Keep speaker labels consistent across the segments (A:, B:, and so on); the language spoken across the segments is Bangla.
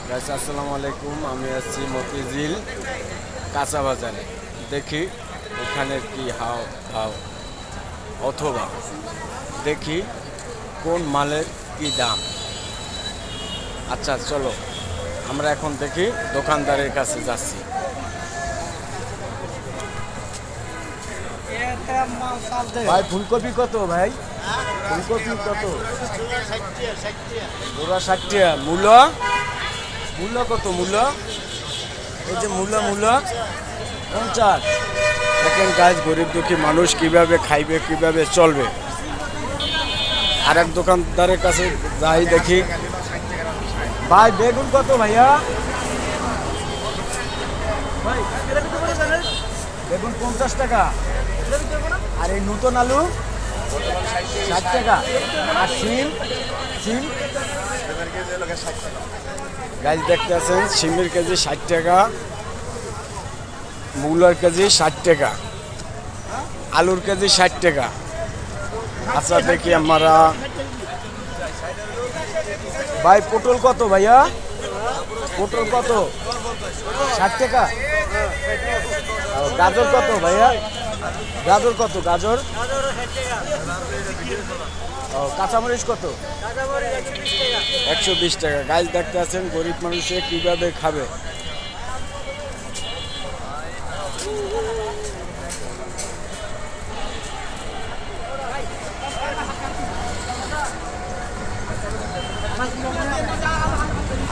A: গাইস আসসালামু আলাইকুম। আমি আছি মতিঝিল কাঁচা বাজারে। দেখি ওখানের কি হাও ভাও, অথবা দেখি কোন মালের কি দাম। আচ্ছা চলো, আমরা এখন দেখি দোকানদারের কাছে যাচ্ছি। ভাই ফুলকপি কত ভাই? ফুলকপি কত? জোড়া 60 টাকা। মূলো মূল্য কত? মূল্য এই যে মূল্য 50। দেখেন গাছ, গরিব দুঃখী মানুষ কিভাবে খাইবে, কিভাবে চলবে। আর এক দোকানদারের কাছে যাই দেখি। ভাই বেগুন কত ভাইয়া? বেগুন 50 টাকা। আর এই নতুন আলু 60 টাকা। আর সিম সিম গাছ দেখতে আছেন, সিমের কেজি 60 টাকা, মূলার কেজি 60 টাকা, আলুর কেজি 60 টাকা। আচ্ছা দেখি আমরা। ভাই পটল কত ভাইয়া? পটল কত? 60 টাকা। গাজর কত ভাইয়া? গাজর কত? গাজর কাঁচামরিচ কত? 120 টাকা। গাছ দেখতে আছেন, গরিব মানুষে কিভাবে খাবে।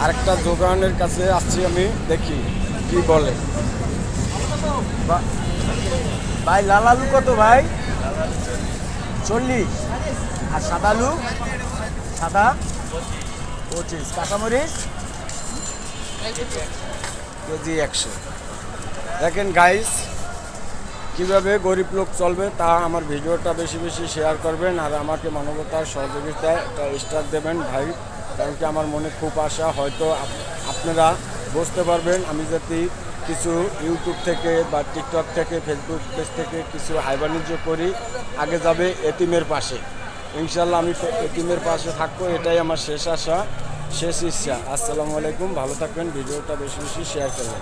A: আরেকটা দোকানের কাছে আসছি আমি, দেখি কি বলে। ভাই লাল আলু কত ভাই? 40। আর সাদা আলু? সাদা 25। কাঁচামরিচ কেজি 100। দেখেন গাইস, কিভাবে গরিব লোক চলবে তা আমার ভিডিওটা বেশি বেশি শেয়ার করবেন। আর আমাকে মানবতার সহযোগিতায় একটা স্টার দেবেন ভাই, কারণ কি আমার মনে খুব আশা, হয়তো আপনারা বুঝতে পারবেন আমি যদি কিছু ইউটিউব থেকে বা টিকটক থেকে, ফেসবুক পেজ থেকে কিছু আয় বাণিজ্য করি, আগে যাবে এতিমের পাশে। ইনশাল্লাহ আমি এতিমের পাশে থাকবো, এটাই আমার শেষ আশা, শেষ ইচ্ছা। আসসালামু আলাইকুম, ভালো থাকবেন, ভিডিওটা বেশি বেশি শেয়ার করবেন।